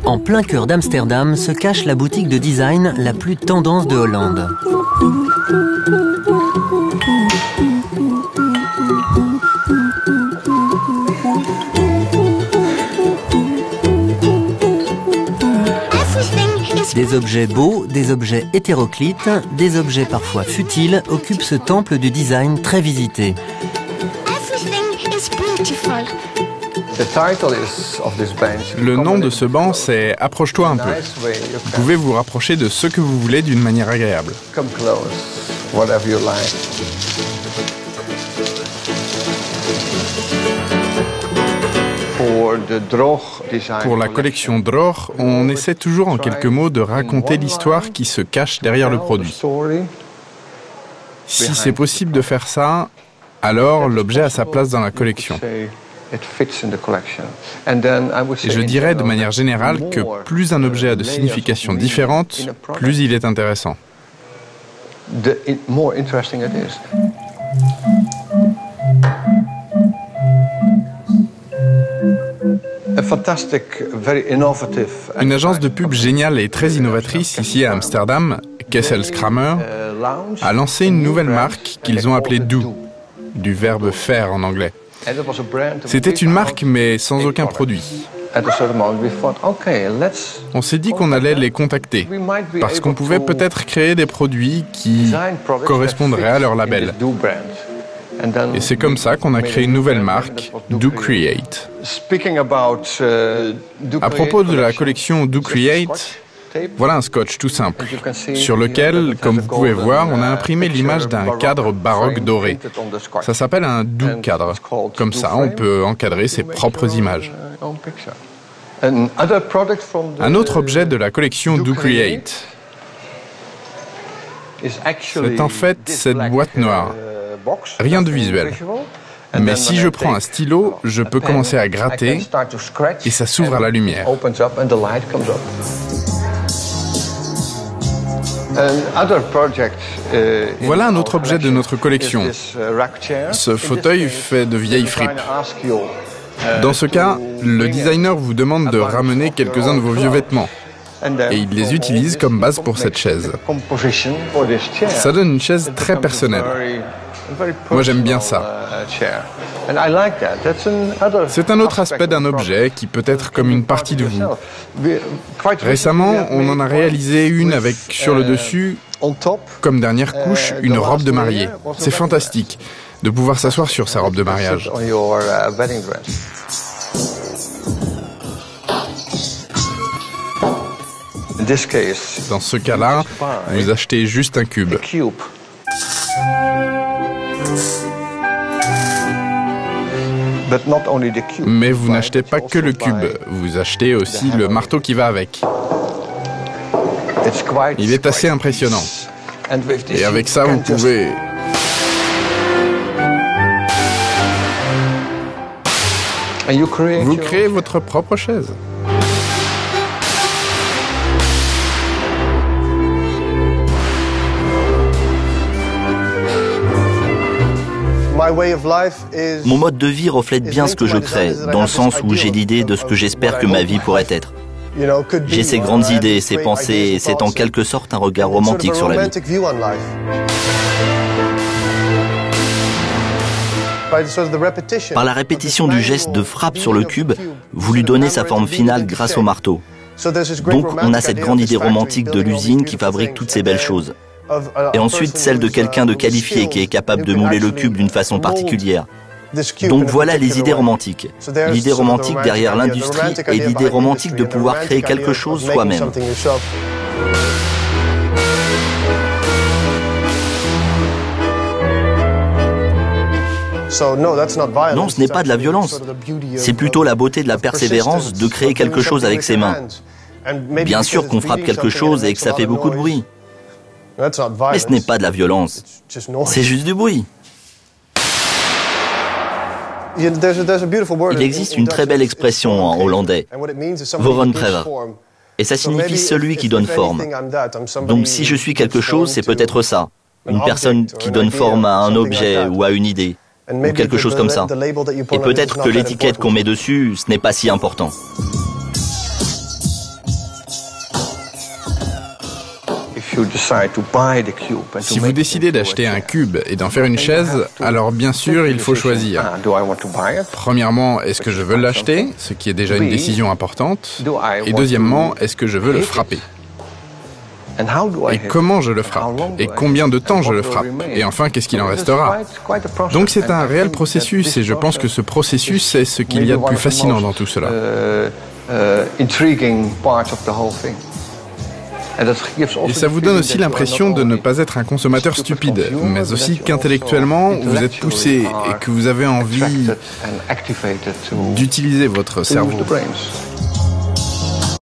En plein cœur d'Amsterdam se cache la boutique de design la plus tendance de Hollande. Des objets beaux, des objets hétéroclites, des objets parfois futiles occupent ce temple du design très visité. Le nom de ce banc, c'est « Approche-toi un peu ». Vous pouvez vous rapprocher de ce que vous voulez d'une manière agréable. Pour la collection Droog, on essaie toujours en quelques mots de raconter l'histoire qui se cache derrière le produit. Si c'est possible de faire ça, alors l'objet a sa place dans la collection. Et je dirais de manière générale que plus un objet a de significations différentes, plus il est intéressant. Une agence de pub géniale et très innovatrice ici à Amsterdam, Kesselskramer, a lancé une nouvelle marque qu'ils ont appelée Do, du verbe faire en anglais. C'était une marque mais sans aucun produit. On s'est dit qu'on allait les contacter parce qu'on pouvait peut-être créer des produits qui correspondraient à leur label. Et c'est comme ça qu'on a créé une nouvelle marque, Do Create. À propos de la collection Do Create, voilà un scotch tout simple, sur lequel, comme vous pouvez voir, on a imprimé l'image d'un cadre baroque doré. Ça s'appelle un Do cadre. Comme ça, on peut encadrer ses propres images. Un autre objet de la collection Do Create, c'est en fait cette boîte noire. Rien de visuel. Mais si je prends un stylo, je peux commencer à gratter et ça s'ouvre à la lumière. Voilà un autre objet de notre collection. Ce fauteuil fait de vieilles fripes. Dans ce cas, le designer vous demande de ramener quelques-uns de vos vieux vêtements. Et il les utilise comme base pour cette chaise. Ça donne une chaise très personnelle. Moi, j'aime bien ça. C'est un autre aspect d'un objet qui peut être comme une partie de vous. Récemment, on en a réalisé une avec, sur le dessus, comme dernière couche, une robe de mariée. C'est fantastique de pouvoir s'asseoir sur sa robe de mariage. Dans ce cas-là, vous achetez juste un cube. Mais vous n'achetez pas que le cube, vous achetez aussi le marteau qui va avec. Il est assez impressionnant. Et avec ça, vous pouvez... Vous créez votre propre chaise. Mon mode de vie reflète bien ce que je crée, dans le sens où j'ai l'idée de ce que j'espère que ma vie pourrait être. J'ai ces grandes idées, ces pensées, et c'est en quelque sorte un regard romantique sur la vie. Par la répétition du geste de frappe sur le cube, vous lui donnez sa forme finale grâce au marteau. Donc on a cette grande idée romantique de l'usine qui fabrique toutes ces belles choses. Et ensuite celle de quelqu'un de qualifié qui est capable de mouler le cube d'une façon particulière. Donc voilà les idées romantiques. L'idée romantique derrière l'industrie et l'idée romantique de pouvoir créer quelque chose soi-même. Non, ce n'est pas de la violence. C'est plutôt la beauté de la persévérance de créer quelque chose avec ses mains. Bien sûr qu'on frappe quelque chose et que ça fait beaucoup de bruit. Mais ce n'est pas de la violence. C'est juste du bruit. Il existe une très belle expression en hollandais, vormgever, et ça signifie celui qui donne forme. Donc si je suis quelque chose, c'est peut-être ça, une personne qui donne forme à un objet ou à une idée, ou quelque chose comme ça. Et peut-être que l'étiquette qu'on met dessus, ce n'est pas si important. Si vous décidez d'acheter un cube et d'en faire une chaise, alors bien sûr, il faut choisir. Premièrement, est-ce que je veux l'acheter, ce qui est déjà une décision importante, et deuxièmement, est-ce que je veux le frapper? Et comment je le frappe? Et combien de temps je le frappe? Et enfin, qu'est-ce qu'il en restera? Donc c'est un réel processus, et je pense que ce processus est ce qu'il y a de plus fascinant dans tout cela. Et ça vous donne aussi l'impression de ne pas être un consommateur stupide, mais aussi qu'intellectuellement, vous êtes poussé et que vous avez envie d'utiliser votre cerveau.